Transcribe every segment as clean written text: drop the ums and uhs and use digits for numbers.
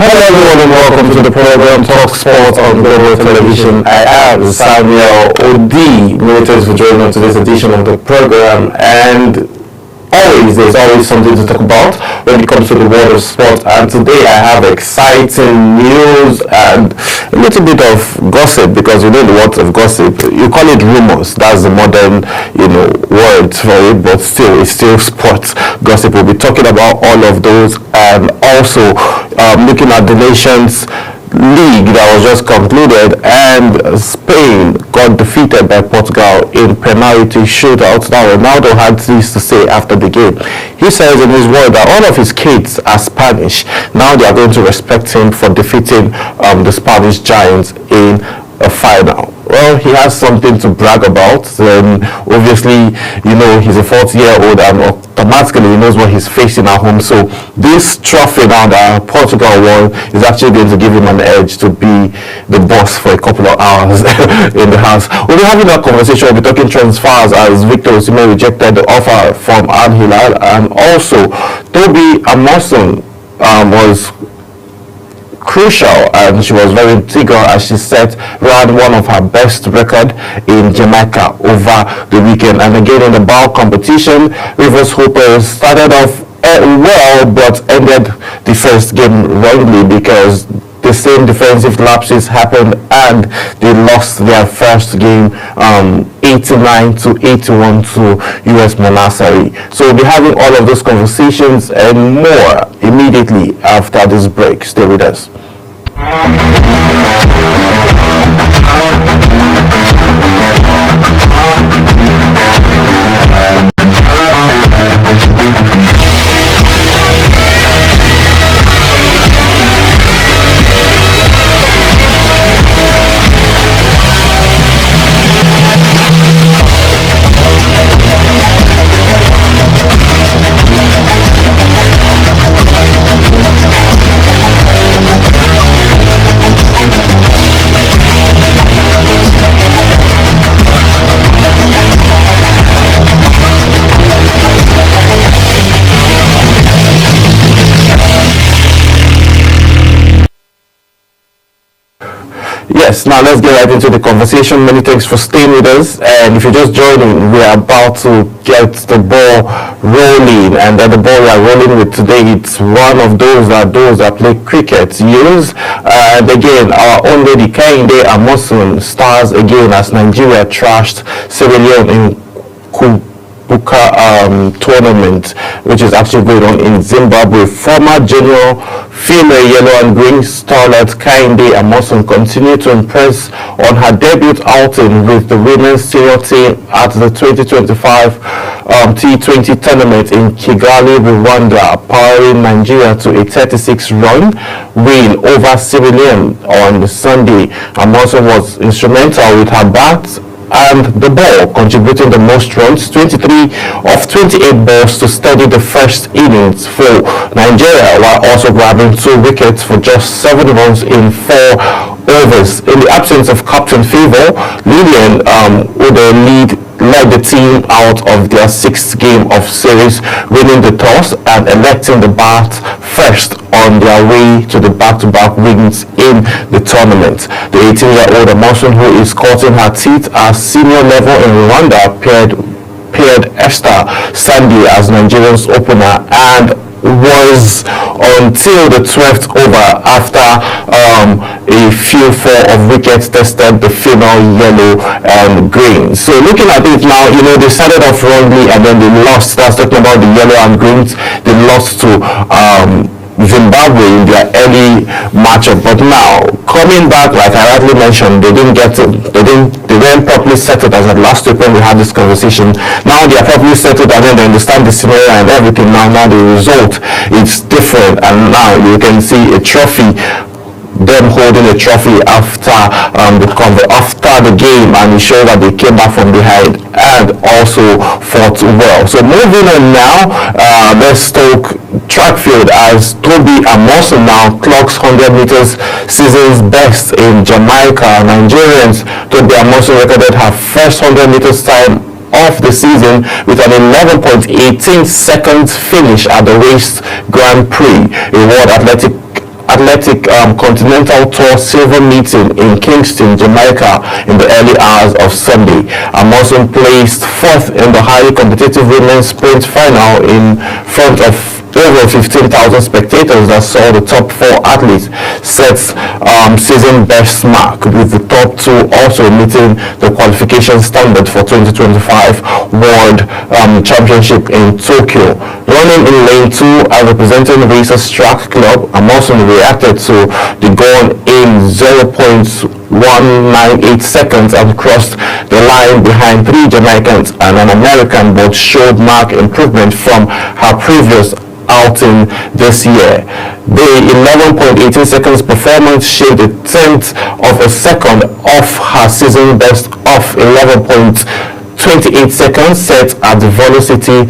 Hello everyone and welcome to the program Talk Sports on Global Television. I am Samuel Odi. Many thanks for joining on today's edition of the program, and there's always something to talk about when it comes to the world of sport, and today I have exciting news and a little bit of gossip, because you know the words of gossip, you call it rumors, that's the modern word for it, but still it's still sports gossip. We'll be talking about all of those, and also looking at the Nations League that was just concluded, and Spain got defeated by Portugal in penalty shootout. Now Ronaldo had this to say after the game. He says in his word that all of his kids are Spanish. Now they are going to respect him for defeating the Spanish giants in a final. Well, he has something to brag about. Obviously, he's a 40-year-old, and automatically he knows what he's facing at home. So this trophy now that Portugal won is actually going to give him an edge to be the boss for a couple of hours in the house. We'll be having that conversation. We'll be talking transfers, as Victor Osimhen rejected the offer from Al Hilal, and also Toby Amosun was crucial, and she was very integral as she ran one of her best record in Jamaica over the weekend. And again, in the ball competition, Rivers Hoopers started off well, but ended the first game wrongly because the same defensive lapses happened, and they lost their first game 89-81 to US Monastery. So we'll be having all of those conversations and more immediately after this break. Stay with us. Yes, now let's get right into the conversation. Many thanks for staying with us, and if you're just joining, we are about to get the ball rolling, and the ball we are rolling with today, it's one of those that play cricket use. And again, our own lady Kehinde Amosun stars again as Nigeria trashed Sierra Leone in Kubuka tournament, which is actually going on in Zimbabwe. Former junior female yellow and green starlet Kehinde Amosun continued to impress on her debut outing with the women's senior team at the 2025 T20 tournament in Kigali, Rwanda, powering Nigeria to a 36-run win over Sierra Leone on Sunday. Amosun was instrumental with her bat and the ball, contributing the most runs, 23 of 28 balls, to steady the first innings for Nigeria, while also grabbing 2 wickets for just 7 runs in 4 overs. In the absence of Captain Favor, Lillian with a led the team out of their 6th game of series, winning the toss and electing the bat first on their way to the back-to-back wins in the tournament. The 18-year-old Amosun, who is cutting her teeth at senior level in Rwanda, paired Esther Sandy as Nigeria's opener, and was until the 12th over after a few 4 of wickets tested the female yellow and green. So looking at it now, they started off wrongly and then they lost. That's talking about the yellow and greens. They lost to Zimbabwe in their early matchup. But now coming back, like I rightly mentioned, they weren't properly settled as at last week when we had this conversation. Now they are properly settled and then they understand the scenario and everything. Now the result is different, and now you can see a trophy, them holding a trophy after the game, and it shows that they came back from behind and also fought well. So moving on now, let's talk track field, as Tobi Amosun now clocks 100 meters season's best in Jamaica. Nigerians, Tobi Amosun recorded her first 100 meters time of the season with an 11.18 seconds finish at the Race Grand Prix, a World Athletic Continental Tour silver meeting in Kingston, Jamaica in the early hours of Sunday. Amosun placed fourth in the highly competitive women's sprint final in front of over 15,000 spectators that saw the top four athletes set season best mark, with the top two also meeting the qualification standard for 2025 World Championship in Tokyo. Running in lane 2 and representing Racers Track Club, Amosun reacted to the goal in 0.198 seconds and crossed the line behind 3 Jamaicans and an American, but showed marked improvement from her previous outing this year. The 11.18 seconds performance shaved a tenth of a second off her season best of 11.28 seconds set at the Velocity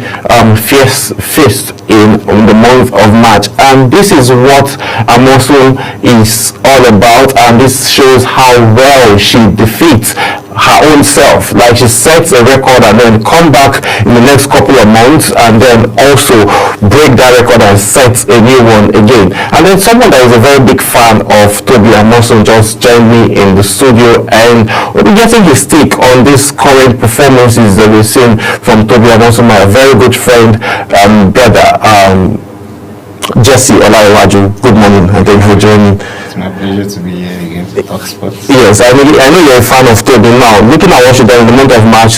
Feast in the month of March. And this is what Amosun is all about, and this shows how well she defeats her own self. Like, she sets a record and then come back in the next couple of months and then also break that record and set a new one again. And then someone that is a very big fan of Tobi Amosun just joined me in the studio, and we'll be getting his take on these current performances that we've seen from Tobi Amosun, my very good friend and brother, Jesse Olaiwaju. Good morning and thank you for joining. It's my pleasure to be here again to talk sports. Yes, I know you're a fan of Tobi. Now, looking at what she did in the month of March,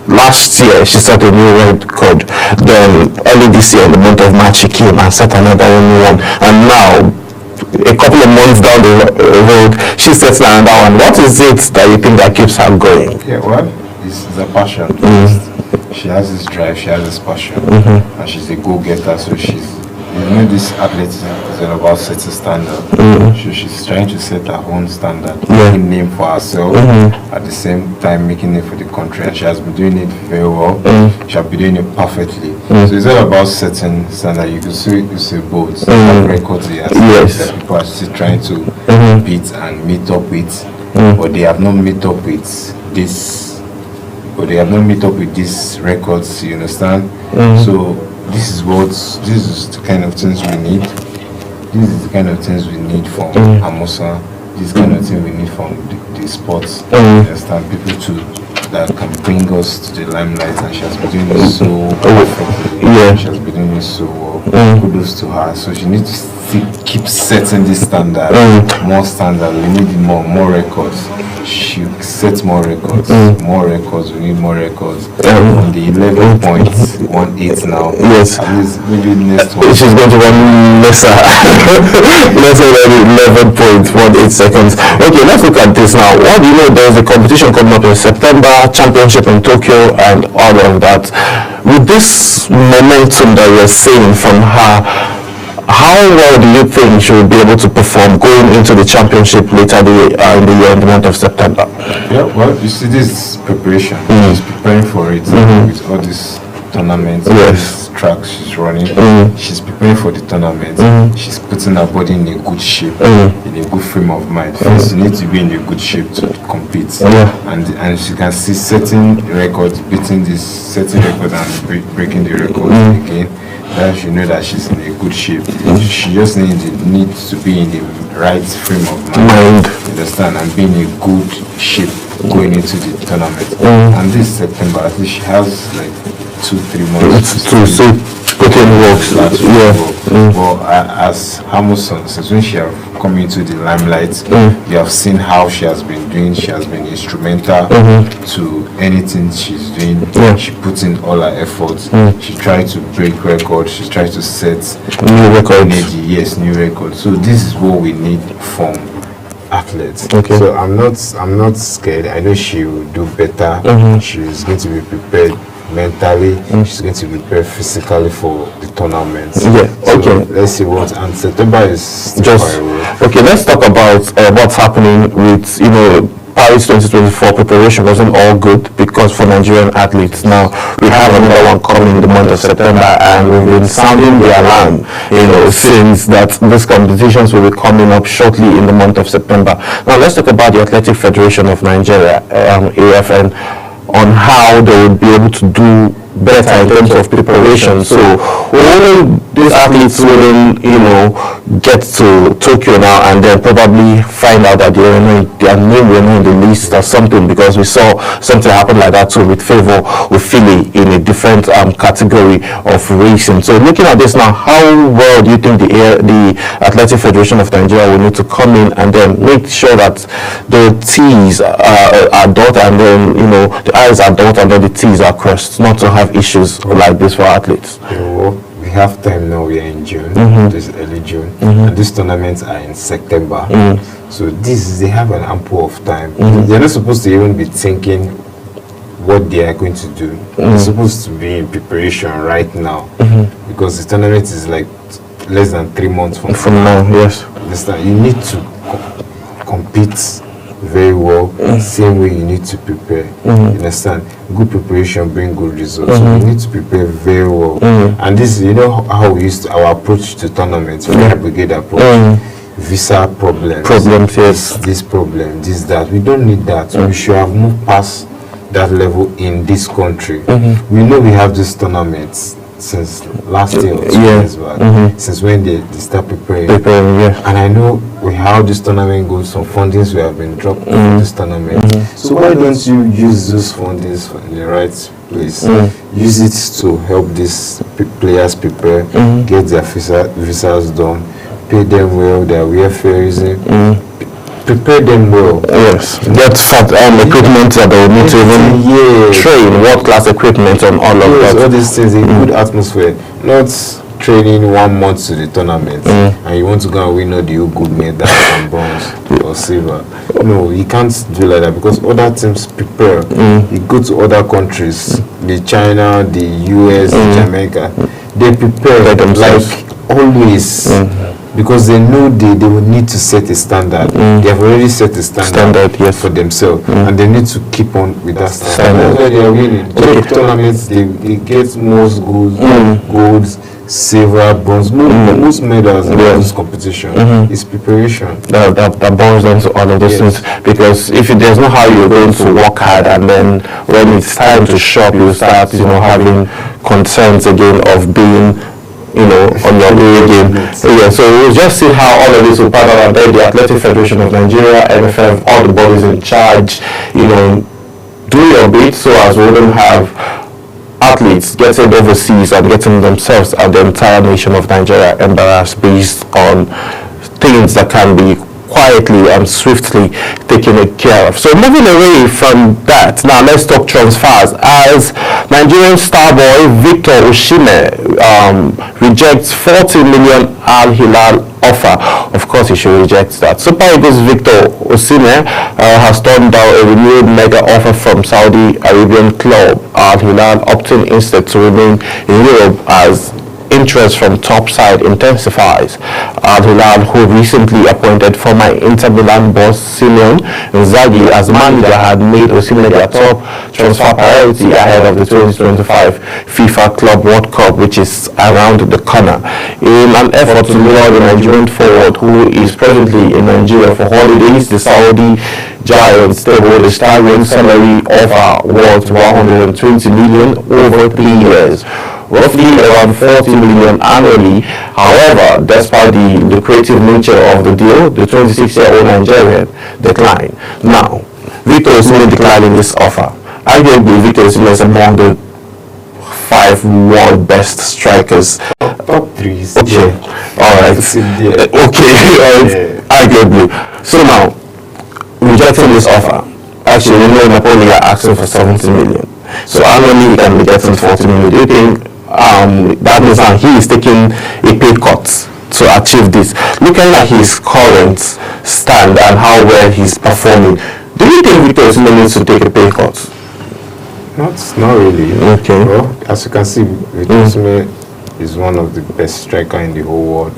last year she set a new record. Then early this year in the month of March she came and set another new one. And now, a couple of months down the road, she sets another one. What is it that you think that keeps her going? Yeah, well, it's a passion. She has this drive, she has this passion, and she's a go-getter, so this athleticism is all about setting standard. So she's trying to set her own standard, making name for herself, at the same time making it for the country, and she has been doing it very well. She has been doing it perfectly. So it's all about setting standard. You can see it's a boat, records that people are still trying to beat and meet up with, but they have not met up with this. But they have not met up with these records. You understand? So this is the kind of things we need. This is the kind of things we need from Amosun. This is the kind of thing we need from the sports. You understand? People that can bring us to the limelight, and she has been doing it so perfectly. She has been doing it so well. Kudos to her. So she needs to keep setting this standard, more standard. We need more records. She sets more records. More records. We need more records. On the 11.18 now. Yes. At least maybe next one. She's going to run lesser. Lesser than 11.18 seconds. Okay, let's look at this now. What do you know? There's a competition coming up in September, championship in Tokyo, and all of that. With this momentum that you're seeing from her, how well do you think she will be able to perform going into the championship later in the year, in the month of September? Yeah, well, you see, this is preparation. She's preparing for it with all these tournaments, these tracks she's running. She's preparing for the tournament. She's putting her body in a good shape, in a good frame of mind. First, you need to be in a good shape to compete. And she can see setting records, setting records and breaking the record again. That you know that she's in a good shape. She just needs to be in the right frame of mind. Understand, and be in a good shape going into the tournament. And this September, I think she has like 2-3 months to put in work. Well, as Amosun, since when she have come into the limelight. You have seen how she has been doing. She has been instrumental to anything she's doing. She puts in all her efforts. She tried to break records. She tried to set New records. yes, new records. So this is what we need from athletes. Okay. So I'm not scared. I know she will do better. She's going to be prepared mentally. She's going to be prepared physically for the tournament. Yeah. So Okay. let's see what. And September is still Just far away. okay. Let's talk about what's happening with Paris 2024 preparation wasn't all good because for Nigerian athletes now we have another one coming in the month of September and we've been sounding the alarm since that these competitions will be coming up shortly in the month of September. Now let's talk about the Athletic Federation of Nigeria, AFN, on how they would be able to do better in terms of preparation. So only these athletes wouldn't, get to Tokyo now and then probably find out that their name were not in the list or something, because we saw something happen like that too with Favor with Philly in a different category of racing. So looking at this now, how well do you think the Athletic Federation of Nigeria will need to come in and then make sure that the T's are dotted and then the I's are dotted and then the T's are crossed, not to have issues like this for athletes? We have time now. We are in June. This is early June, and these tournaments are in September. So they have an ample of time. They're not supposed to even be thinking what they are going to do. They're supposed to be in preparation right now, because the tournament is like less than 3 months from now. Yes. Understand? You need to compete very well. Same way you need to prepare. You understand? Good preparation bring good results. So you need to prepare very well. And this, how we used our approach to tournaments, fire brigade approach. Visa problems, yes. This problem, this, that. We don't need that. We should have moved past that level in this country. We know we have these tournaments since last year or 2 years back, since when they start preparing. And I know how this tournament goes, some fundings we have been dropped for this tournament. So why don't you use those fundings in the right place? Use it to help these players prepare, get their visas done, pay them well, their welfare, prepare them well. Yes, get equipment that they will need to even train, world-class equipment and all of that. All these things, a good atmosphere, not training 1 month to the tournament and you want to go and win all the gold medals and bronze or silver. No, you can't do like that, because other teams prepare. You go to other countries, the China, the US, the Jamaica, they prepare like always. Because they know they will need to set a standard. They have already set a standard for themselves, and they need to keep on with that standard. That's why they are winning. Tournaments, they get most golds, silver, bronze, most medals in this competition. It's preparation. That boils down to all of those things, because if there's not how you're going to work hard, and then when it's time to shop, you start having concerns again of being on your way again. Yeah, so we'll just see how all of this will pan out, and then the Athletic Federation of Nigeria, NFF, all the bodies in charge, do your bit so as we wouldn't have athletes getting overseas and getting themselves and the entire nation of Nigeria embarrassed based on things that can be quietly and swiftly taken care of. So moving away from that, now let's talk transfers. As Nigerian star boy Victor Osimhen rejects 40 million Al Hilal offer. Of course he should reject that. Super Eagles Victor Osimhen has turned down a renewed mega offer from Saudi Arabian club Al Hilal, opting instead to remain in Europe as interest from top side intensifies. Al Hilal, who recently appointed former Inter Milan boss Simone Inzaghi as manager, had made Osimhen their top transfer priority ahead of the 2025 FIFA Club World Cup, which is around the corner. In an effort to lure the Nigerian forward, who is presently in Nigeria for holidays, the Saudi giants tabled a staggering salary offer worth 120 million over 3 years, roughly around 40 million annually. However, despite the lucrative nature of the deal, the 26-year-old Nigerian declined. Now, Victor Osimhen declining this offer. Arguably, Victor Osimhen is among the 5 world best strikers. Top 3 is Okay, there. all right. It's in there. Okay, all right. Yeah. Arguably. So now, rejecting this offer. Actually, you know, Napoli are asking for 70 million. So annually he can be getting 40 million. Do you think that means now he is taking a pay cut to achieve this? Looking at his current stand and how well he's performing, do you think Victor Osimhen needs to take a pay cut? Not really. Okay. Well, as you can see, Victor Osimhen is one of the best striker in the whole world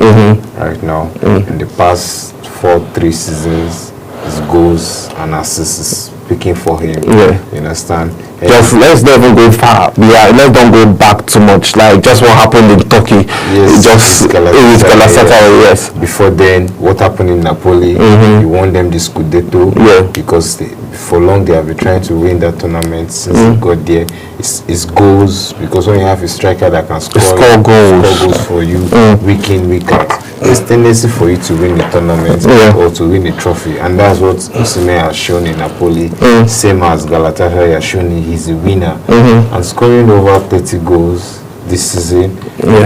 right now. In the past 3 seasons, his goals and assists is speaking for him. Yeah. You understand? And Just let's never go far. Yeah, let's don't go back too much. Like just what happened in Turkey. Yes, Just with with Galatasaray. Yes. Before then, what happened in Napoli? He won them the Scudetto. Yeah. Because for long they have been trying to win that tournament since he got there. It's goals, because when you have a striker that can score goals for you week in, week out, there's tendency for you to win the tournament or to win the trophy, and that's what Osimhen has shown in Napoli. Same as Galatasaray has shown he's a winner, and scoring over 30 goals this season,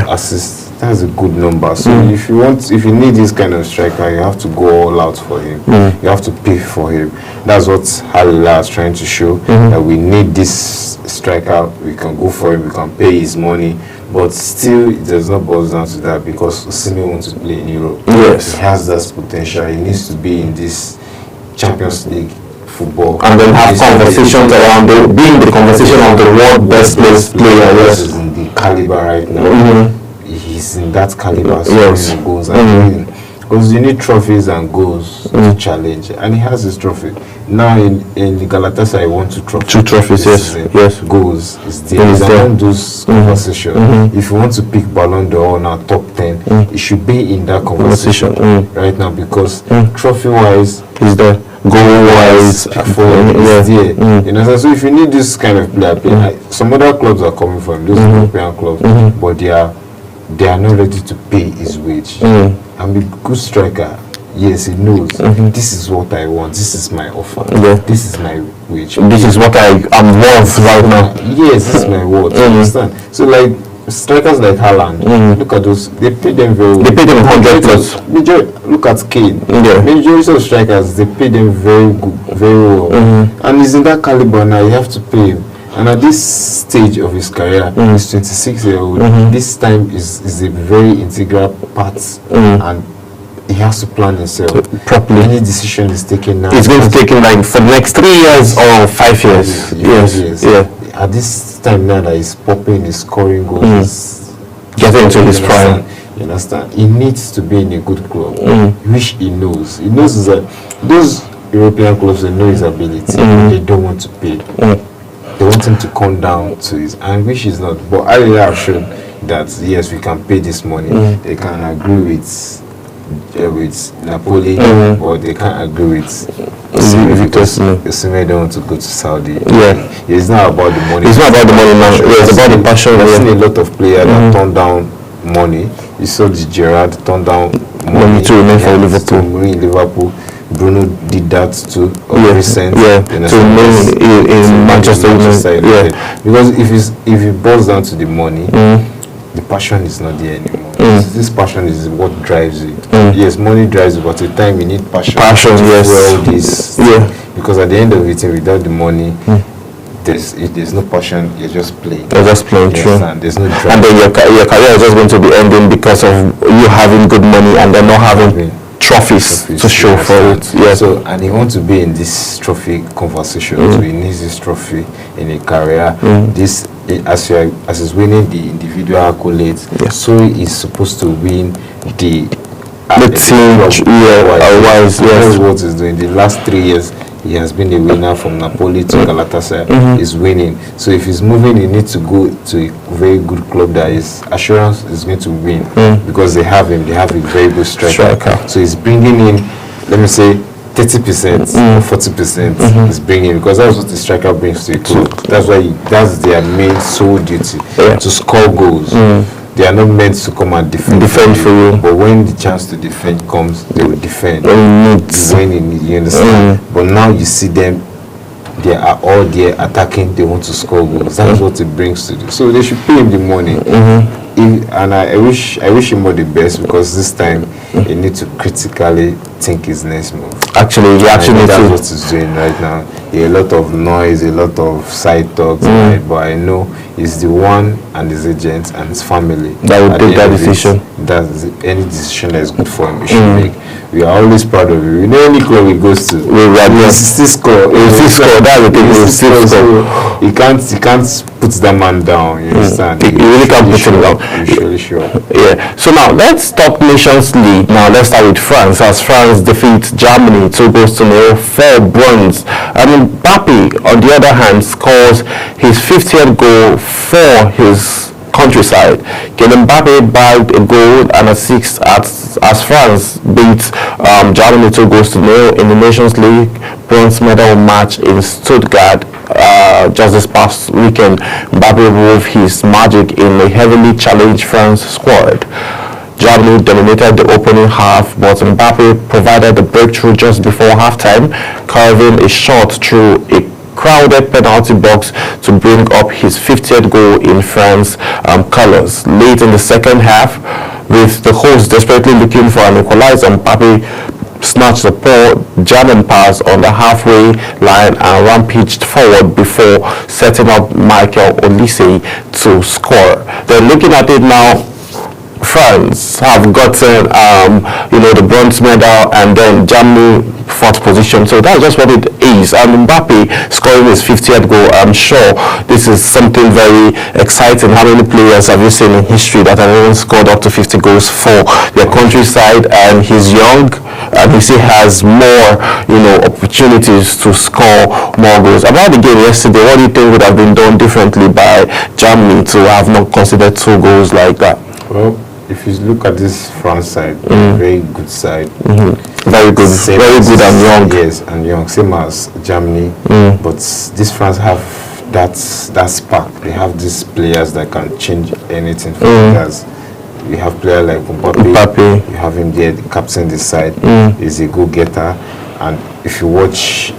assists. That's a good number. So if you need this kind of striker, you have to go all out for him. You have to pay for him. That's what Halila is trying to show, that we need this striker. We can go for him. We can pay his money. But still, it does not boil down to that, because Osimhen wants to play in Europe. Yes. He has that potential. He needs to be in this Champions League football. And then have conversations around being the conversation of the world best placed player. Yes. Is in the caliber right now. He's in that caliber, Yes. goals and because you need trophies and goals to challenge, and he has his trophy now in the Galatasaray. He won 2 trophies. 2 trophies, this yes, season. yes. Goals is there. It's He's there. among those conversation. If you want to pick Ballon d'Or now top 10, it should be in that conversation right now, because trophy wise He's there. Goal wise, is there. You know, so if you need this kind of player, some other clubs are coming from those European clubs, but they are not ready to pay his wage. I'm a good striker. Yes, he knows. This is what I want. This is my offer. This is my wage. This is what I'm worth right now. Yes, this is my worth. You understand? So like strikers like Haaland, look at those. They pay them very well. They pay them 100 plus. Look at Kane. Yeah. Majority of strikers, they pay them very good, very well. And he's in that caliber now. You have to pay him. And at this stage of his career, he's 26-year-old. This time is a very integral part, and he has to plan himself Properly. Any decision is taken now. It's going to take him like for the next 3 years or 5 years. Yes. Yeah. At this time now that he's popping, he's scoring goals, Getting into his prime. You understand? He needs to be in a good club, which he knows. He knows that those European clubs, they know his ability. They don't want to pay. They want him to come down to his, and which is not. But I really have shown that yes, we can pay this money. They can agree with Napoli, or they can't agree with Victor Osimhen don't want to go to Saudi. Yeah. It's not about the money. It's not about the money now. Yeah, it's about the passion. I've seen a lot of players that turn down money. You saw the Gerrard turn down money to remain for Liverpool. To remain in Liverpool. Bruno did that too recent. To remain in Manchester United. Because if it boils down to the money, the passion is not there anymore. This passion is what drives it. Yes, money drives it, but at the time you need passion. Because at the end of it, without the money, if there's no passion, you're just playing. You're just playing, true. There's no drive. And then your career is just going to be ending because of you having good money and then not having trophies to show for it. Yeah. So, and he wants to be in this trophy conversation. So he needs this trophy in a career. This, as he's winning the individual accolades, so he's supposed to win the team. That's what he's doing. The last 3 years, he has been a winner from Napoli to Galatasaray. He's winning. So if he's moving, he needs to go to a very good club that is assurance is going to win, because they have him. They have a very good striker. So he's bringing in, let me say, 30% or 40% is bringing, because that's what the striker brings to a club. That's their main sole duty, to score goals. They are not meant to come and defend for you. But when the chance to defend comes, they will defend. When you understand. But now you see them they are all there attacking, they want to score goals. That's what it brings to do. So they should pay him the money. And I wish him all the best, because this time he needs to critically think his next move. Actually, he actually that's needs what he's doing right now. There are a lot of noise, a lot of side talks, but I know he's the one, and his agent and his family that will at take the that end of it, decision. That's any decision that is good for him, he should make. We are always proud of you. In any club he goes to, We are he will still score. He will still score. That's the thing. He will still score. So he can't put that man down. You understand? He really can't put him down. He's surely sure. Yeah. So now let's talk Nations League. Now let's start with France. As France defeats Germany 2-0, 4 bronze. And Mbappe, on the other hand, scores his 50th goal for his countryside. Kylian Mbappe bagged a goal and assist as France beat Germany 2-0 in the Nations League bronze medal match in Stuttgart. Just this past weekend, Mbappe proved his magic in a heavily challenged France squad. Germany dominated the opening half, but Mbappe provided the breakthrough just before halftime, carving a shot through a crowded penalty box to bring up his 50th goal in France colours. Late in the second half, with the hosts desperately looking for an equalizer, Mbappe snatched a poor German pass on the halfway line and rampaged forward before setting up Michael Olise to score. Then looking at it now, France have gotten the bronze medal, and then Germany 4th position. So that's just what it is. And Mbappe scoring his 50th goal, I'm sure this is something very exciting. How many players have you seen in history that have even scored up to 50 goals for their countryside? And he's young, and he still has more opportunities to score more goals. About the game yesterday, what do you think would have been done differently by Germany to have not considered 2 goals like that? Well, if you look at this France side, very good side. Very good, very good and young. Yes, and young, same as Germany. But this France have that spark. They have these players that can change anything for players. You have players like Mbappe. You have him there, the captain this side. He's a go-getter. And if you watch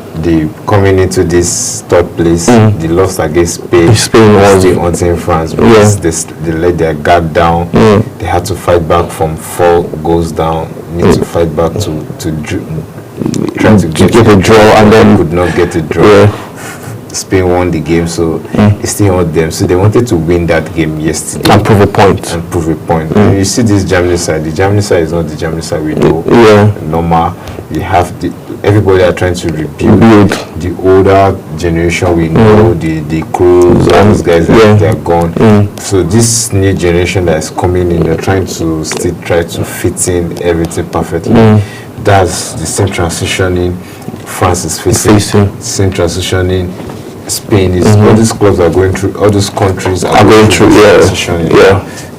coming into this 3rd place, they lost against Spain. Spain was the in France because they let their guard down. They had to fight back from 4 goals down. Need to fight back to try to get a draw, and then could not get a draw. Spain won the game, so it's still on them. So they wanted to win that game yesterday and prove a point. And you see this Germany side. The Germany side is not the Germany side we know. Normal. You have everybody are trying to rebuild the older generation we know, the Kroos, all those guys they are gone. So this new generation that is coming in, they're trying to still try to fit in everything perfectly. That's the same transitioning France is facing. Same transitioning Spain is. All these clubs are going through. All these countries are going through transitioning.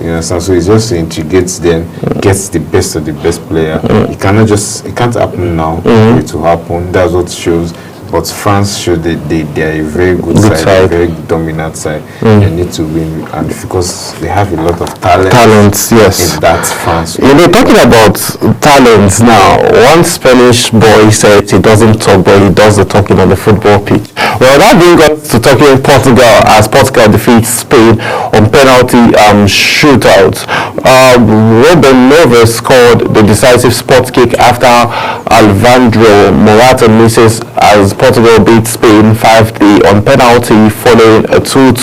You understand? So it's just to integrate them, gets the best of the best player. It can't happen now. It will happen. That's what shows. But France showed they are a very good side, a very dominant side. They need to win, and because they have a lot of talents, yes, in that France. Talking about talents now, one Spanish boy said he doesn't talk, but he does the talking on the football pitch. Well, that brings us to talking Portugal, as Portugal defeats Spain on penalty shootout. Ruben Neves scored the decisive spot kick after Alvaro Morata misses as Portugal beat Spain 5-3 on penalty following a 2-2